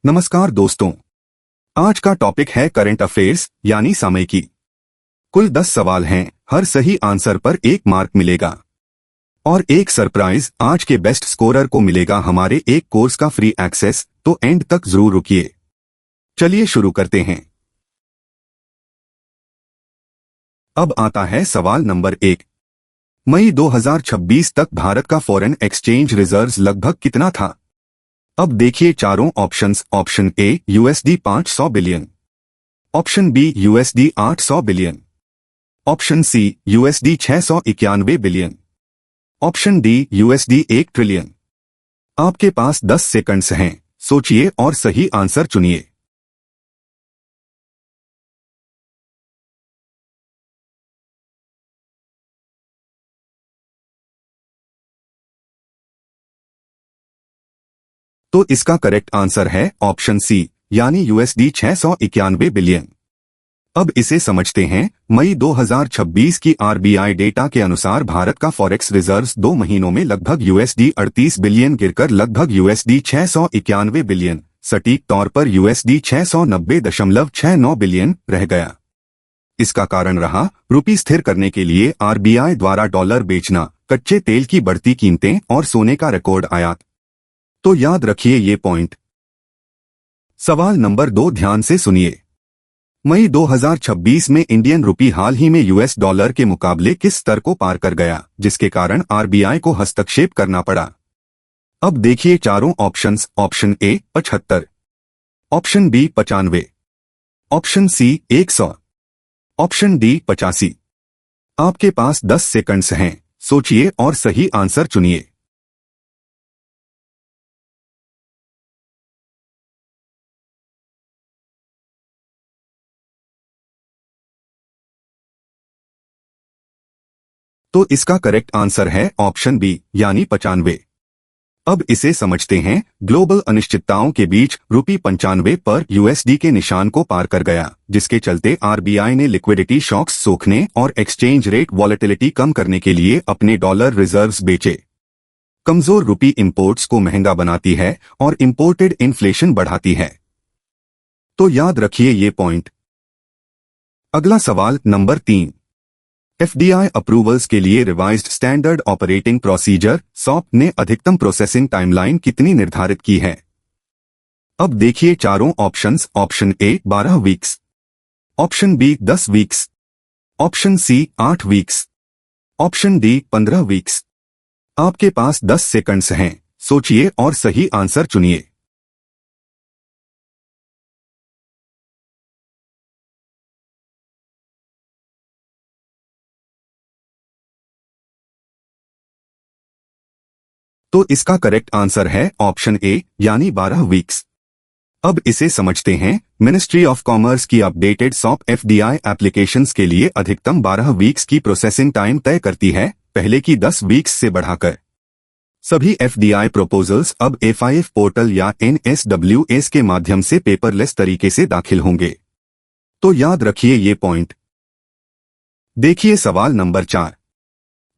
नमस्कार दोस्तों, आज का टॉपिक है करंट अफेयर्स यानी सामयिकी। कुल 10 सवाल हैं, हर सही आंसर पर 1 मार्क मिलेगा और एक सरप्राइज आज के बेस्ट स्कोरर को मिलेगा हमारे एक कोर्स का फ्री एक्सेस, तो एंड तक जरूर रुकिए। चलिए शुरू करते हैं। अब आता है सवाल नंबर 1। मई 2026 तक भारत का फॉरेन एक्सचेंज रिजर्व्स लगभग कितना था? अब देखिए चारों options. Option A USD 500 billion, option B USD 800 billion, option C USD 691 billion, option D USD 1 trillion. आपके पास 10 सेकंड्स हैं, सोचिए और सही आंसर चुनिए। तो इसका करेक्ट आंसर है ऑप्शन सी यानी यूएसडी 691 बिलियन। अब इसे समझते हैं। मई 2026 की आरबीआई डेटा के अनुसार भारत का फॉरेक्स रिजर्व्स 2 महीनों में लगभग यूएसडी 38 बिलियन गिरकर लगभग यूएसडी 691 बिलियन, सटीक तौर पर यूएसडी 690.69 बिलियन रह गया। इसका कारण रहा रुपये स्थिर करने के लिए आरबीआई द्वारा डॉलर बेचना, कच्चे तेल की बढ़ती कीमतें और सोने का रिकॉर्ड आयात। तो याद रखिए ये पॉइंट। सवाल नंबर 2 ध्यान से सुनिए। मई 2026 में इंडियन रुपी हाल ही में यूएस डॉलर के मुकाबले किस स्तर को पार कर गया, जिसके कारण आरबीआई को हस्तक्षेप करना पड़ा? अब देखिए चारों options. Option A 75, option B 95, option C 100, option D 85। आपके पास 10 सेकंड्स हैं, सोचिए और सही आंसर चुनिए। तो इसका करेक्ट आंसर है ऑप्शन बी यानी 95। अब इसे समझते हैं। ग्लोबल अनिश्चितताओं के बीच रुपये 95 पर यूएसडी के निशान को पार कर गया, जिसके चलते आरबीआई ने लिक्विडिटी शॉक्स सोखने और एक्सचेंज रेट वॉलेटिलिटी कम करने के लिए अपने डॉलर रिजर्व्स बेचे। कमजोर रुपये इंपोर्ट्स को महंगा बनाती है और इंपोर्टेड इन्फ्लेशन बढ़ाती है। तो याद रखिए ये पॉइंट। अगला सवाल नंबर 3। एफडीआई अप्रूवल्स के लिए revised standard operating procedure shop ने अधिकतम प्रोसेसिंग टाइमलाइन कितनी निर्धारित की है? अब देखिए चारों options. Option A 12 weeks, option B 10 weeks, option C 8 weeks, option D 15 weeks. आपके पास 10 सेकंड्स हैं, सोचिए और सही आंसर चुनिए। तो इसका करेक्ट आंसर है ऑप्शन ए यानी 12 वीक्स। अब इसे समझते हैं। मिनिस्ट्री ऑफ कॉमर्स की अपडेटेड सॉप एफडीआई एप्लीकेशंस के लिए अधिकतम 12 वीक्स की प्रोसेसिंग टाइम तय करती है, पहले की 10 वीक्स से बढ़ाकर। सभी एफडीआई प्रपोजल्स अब एफआईएफ पोर्टल या एनएसडब्ल्यूएस के माध्यम से पेपरलेस तरीके से दाखिल होंगे। तो याद रखिए ये पॉइंट। देखिए सवाल नंबर 4।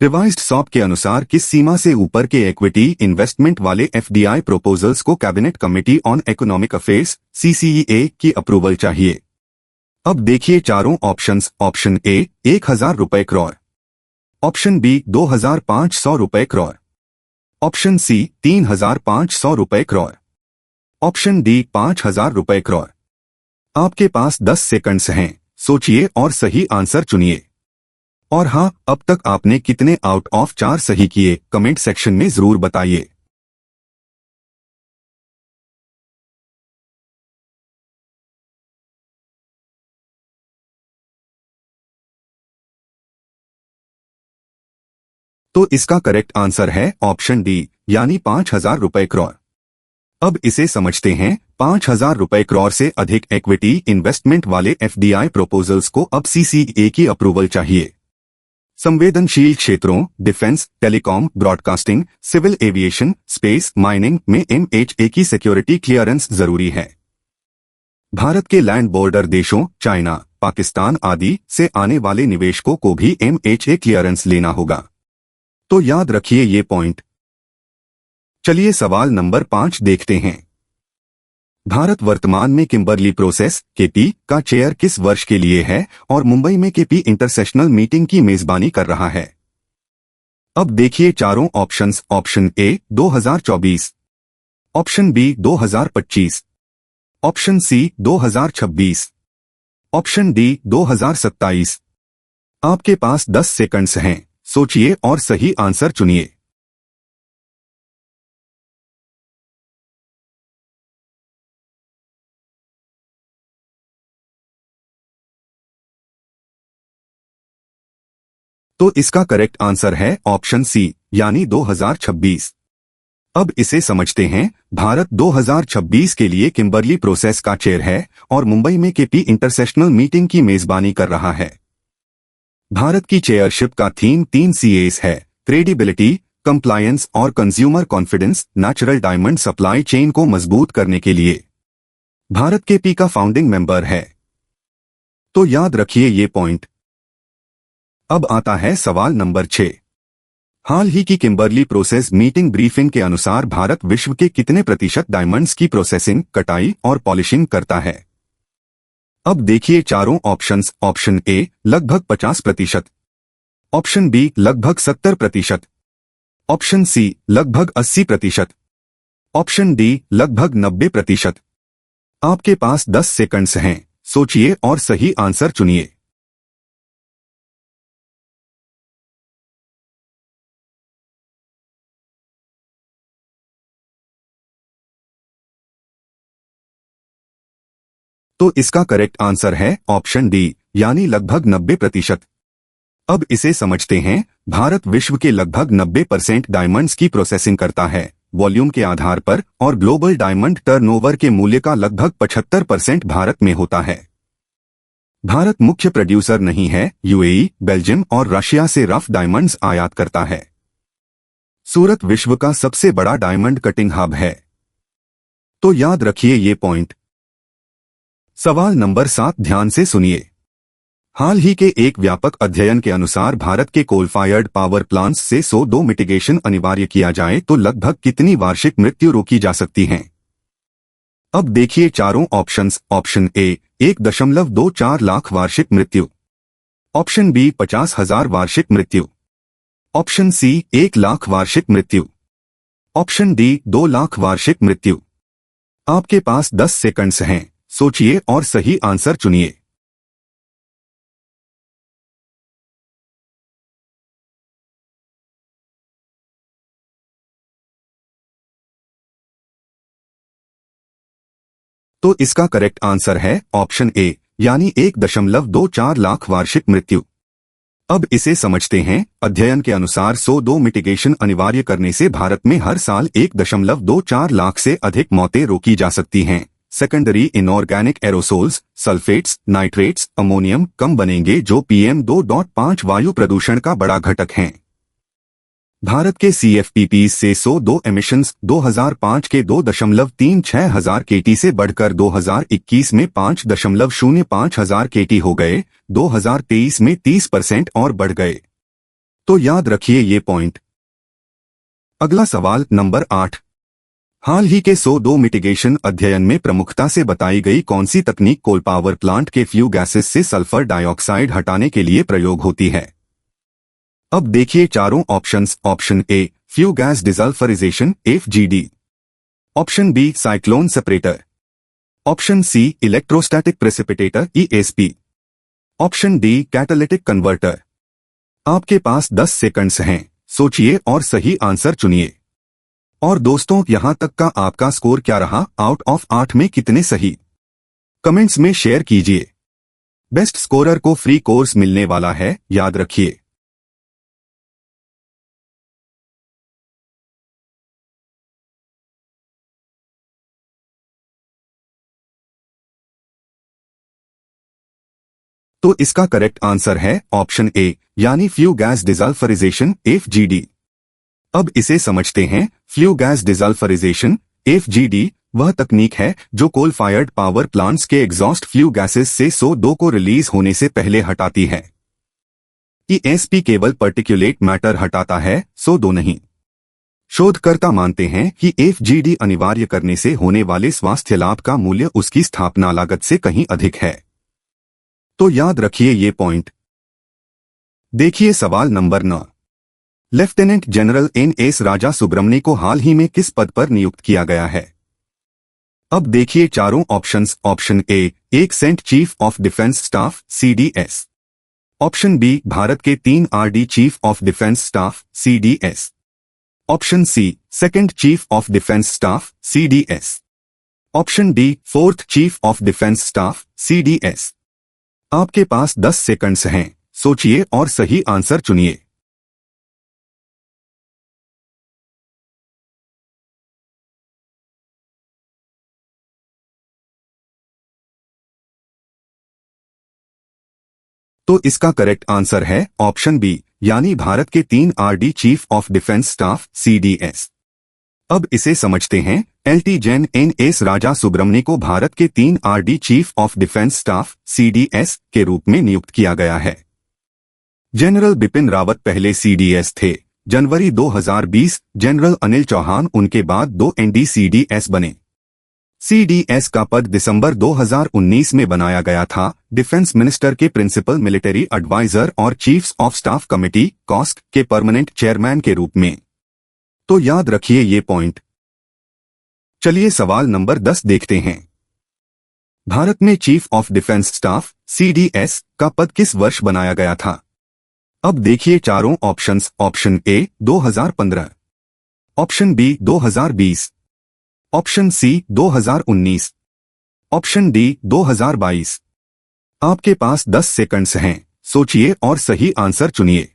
रिवाइज्ड सॉप के अनुसार किस सीमा से ऊपर के इक्विटी इन्वेस्टमेंट वाले एफडीआई प्रपोजल्स को cabinet committee on economic affairs CCEA की अप्रूवल चाहिए? अब देखिए चारों ऑप्शंस। ऑप्शन ए 1000 रुपए करोड़, ऑप्शन बी 2500 रुपए करोड़, ऑप्शन सी 3500 रुपए करोड़, ऑप्शन डी 5000 रुपए करोड़। आपके पास 10 सेकंड्स हैं, सोचिए और सही आंसर चुनिए। और हाँ, अब तक आपने कितने आउट ऑफ 4 सही किए कमेंट सेक्शन में जरूर बताइए। तो इसका करेक्ट आंसर है ऑप्शन डी यानी 5000 रुपए करोड़। अब इसे समझते हैं। 5000 रुपए करोड़ से अधिक इक्विटी इन्वेस्टमेंट वाले एफडीआई प्रपोजल्स को अब सीसीईए की अप्रूवल चाहिए। संवेदनशील क्षेत्रों defence, telecom, broadcasting, civil aviation, space, mining में एमएचए की सिक्योरिटी क्लियरेंस जरूरी है। भारत के लैंड बॉर्डर देशों चाइना, पाकिस्तान आदि से आने वाले निवेशकों को भी एमएचए क्लियरेंस लेना होगा। तो याद रखिए ये पॉइंट। चलिए सवाल नंबर 5 देखते हैं। भारत वर्तमान में किम्बरली प्रोसेस केपी का चेयर किस वर्ष के लिए है और मुंबई में केपी इंटरसेशनल मीटिंग की मेजबानी कर रहा है? अब देखिए चारों options. Option A 2024, option B 2025, option C 2026, option D 2027। आपके पास 10 सेकंड्स हैं, सोचिए और सही आंसर चुनिए। तो इसका करेक्ट आंसर है ऑप्शन सी यानी 2026। अब इसे समझते हैं। भारत 2026 के लिए किम्बरली प्रोसेस का चेयर है और मुंबई में केपी इंटरसेशनल मीटिंग की मेजबानी कर रहा है। भारत की चेयरशिप का थीम 3 सीएस है: क्रेडिबिलिटी, कंप्लायंस और consumer confidence. Natural diamond supply chain को मजबूत करने के लिए भारत केपी का फाउंडिंग मेंबर है। तो याद रखिए ये पॉइंट। अब आता है सवाल नंबर 6। हाल ही की किम्बरली प्रोसेस मीटिंग ब्रीफिंग के अनुसार भारत विश्व के कितने प्रतिशत डायमंड्स की प्रोसेसिंग, कटाई और पॉलिशिंग करता है? अब देखिए चारों ऑप्शंस। ऑप्शन ए लगभग 50%, ऑप्शन बी लगभग 70%, ऑप्शन सी लगभग 80%, ऑप्शन डी लगभग 90%। आपके पास 10 सेकंड्स हैं, सोचिए और सही आंसर चुनिए। तो इसका करेक्ट आंसर है ऑप्शन डी यानी लगभग 90%। अब इसे समझते हैं। भारत विश्व के लगभग 90% डायमंड्स की प्रोसेसिंग करता है वॉल्यूम के आधार पर, और ग्लोबल डायमंड टर्नओवर के मूल्य का लगभग 75% भारत में होता है। भारत मुख्य प्रोड्यूसर नहीं है। यूएई, बेल्जियम और रशिया से रफ डायमंड्स आयात करता है। सूरत विश्व का सबसे बड़ा डायमंड कटिंग हब है। तो याद रखिए ये पॉइंट। सवाल नंबर 7 ध्यान से सुनिए। हाल ही के एक व्यापक अध्ययन के अनुसार भारत के कोल फायर्ड पावर प्लांट्स से SO2 मिटिगेशन अनिवार्य किया जाए तो लगभग कितनी वार्षिक मृत्यु रोकी जा सकती हैं? अब देखिए चारों ऑप्शंस। ऑप्शन ए 1.24 लाख वार्षिक मृत्यु, ऑप्शन बी 50,000 वार्षिक मृत्यु, ऑप्शन सी 1 लाख वार्षिक मृत्यु, ऑप्शन डी 2 लाख वार्षिक मृत्यु। आपके पास 10 सेकंड्स हैं, सोचिए और सही आंसर चुनिए। तो इसका करेक्ट आंसर है ऑप्शन ए यानी 1.24 लाख वार्षिक मृत्यु। अब इसे समझते हैं। अध्ययन के अनुसार SO2 मिटिगेशन अनिवार्य करने से भारत में हर साल 1.24 लाख से अधिक मौतें रोकी जा सकती हैं। Secondary inorganic aerosols, sulphates, nitrates, ammonium कम बनेंगे जो PM2.5 वायु प्रदूषण का बड़ा घटक हैं। भारत के CFPP से SO2 एमिशंस 2005 के 2.36 हजार KT से बढ़कर 2021 में 5.05 हजार KT हो गए। 2023 में 30% और बढ़ गए। तो याद रखिए ये पॉइंट। अगला सवाल नंबर 8। हाल ही के SO2 मिटिगेशन अध्ययन में प्रमुखता से बताई गई कौन सी तकनीक कोल पावर प्लांट के फ्यू गैसेस से सल्फर डाइऑक्साइड हटाने के लिए प्रयोग होती है? अब देखिए चारों options. Option A flue gas desulphurisation FGD, option B cyclone separator, option C electrostatic precipitator ESP, option D catalytic converter. आपके पास 10 सेकंड्स हैं, सोचिए और सही आंसर चुनिए। और दोस्तों, यहां तक का आपका स्कोर क्या रहा? आउट ऑफ 8 में कितने सही? कमेंट्स में शेयर कीजिए। बेस्ट स्कोरर को फ्री कोर्स मिलने वाला है, याद रखिए। तो इसका करेक्ट आंसर है ऑप्शन ए यानी फ्यू गैस डिसल्फरिजेशन FGD। अब इसे समझते हैं। फ्यू गैस डिसल्फरिजेशन FGD वह तकनीक है जो कोल फायर्ड पावर प्लांट्स के एग्जॉस्ट फ्यू गैसेस से SO2 को रिलीज होने से पहले हटाती है। ESP केवल पर्टिकुलेट मैटर हटाता है, SO2 नहीं। शोधकर्ता मानते हैं कि एफजीडी अनिवार्य करने से होने वाले स्वास्थ्य लाभ का मूल्य उसकी स्थापना लागत से कहीं अधिक है। तो याद रखिए ये पॉइंट। देखिए सवाल number 9। Lieutenant general N S. Raja Subramani को हाल ही में किस पद पर नियुक्त किया गया है? अब देखिए चारों ऑप्शंस। ऑप्शन ए, एक सेंट chief of defence staff CDS। Option B, Bharat के 3 RD chief of defence staff CDS। Option C, second chief of defence staff CDS। Option D, fourth chief of defence staff CDS। आपके पास 10 seconds हैं, सोचिए और सही answer चुनिए। तो इसका करेक्ट आंसर है ऑप्शन बी, यानी भारत के 3 RD chief of defence staff CDS। अब इसे समझते हैं। LT Jain N.S. राजा सुब्रमण्य को भारत के 3 RD chief of defence staff CDS के रूप में नियुक्त किया गया है। जनरल बिपिन रावत पहले CDS थे। जनवरी 2020 जनरल अनिल चौहान उनके बाद 2 ND CDS बने। CDS का पद दिसंबर 2019 में बनाया गया था डिफेंस मिनिस्टर के प्रिंसिपल मिलिट्री एडवाइजर और चीफ्स ऑफ स्टाफ कमेटी कॉस्क के परमानेंट चेयरमैन के रूप में। तो याद रखिए ये पॉइंट। चलिए सवाल नंबर 10 देखते हैं। भारत में chief of defence staff CDS का पद किस वर्ष बनाया गया था? अब देखिए चारों options. Option A 2015, option B 2020, option C 2019, option D 2022। आपके पास 10 सेकंड्स हैं, सोचिए और सही आंसर चुनिए।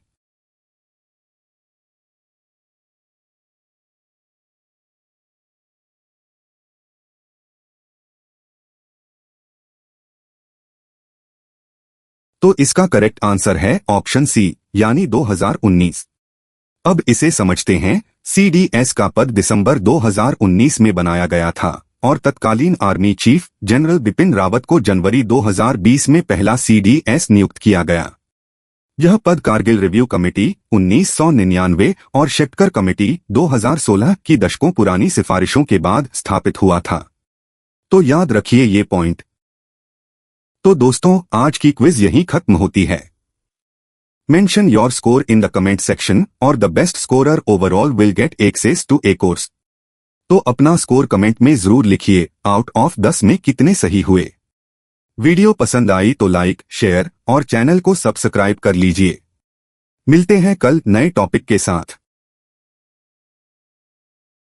तो इसका करेक्ट आंसर है ऑप्शन सी, यानी 2019। अब इसे समझते हैं। CDS का पद दिसंबर 2019 में बनाया गया था और तत्कालीन army chief general Bipin Rawat को जनवरी 2020 में पहला CDS नियुक्त किया गया। यह पद कारगिल रिव्यू कमेटी 1999 और शेक्टर कमेटी 2016 की दशकों पुरानी सिफारिशों के बाद स्थापित हुआ था। तो याद रखिए ये पॉइंट। तो दोस्तों, आज की क्विज यहीं खत्म होती है। Mention your score in the comment section और the best scorer overall will get access to a course। तो अपना स्कोर कमेंट में जरूर लिखिए। आउट ऑफ 10 में कितने सही हुए। वीडियो पसंद आई तो लाइक, शेयर और चैनल को सब्सक्राइब कर लीजिए। मिलते हैं कल नए टॉपिक के साथ।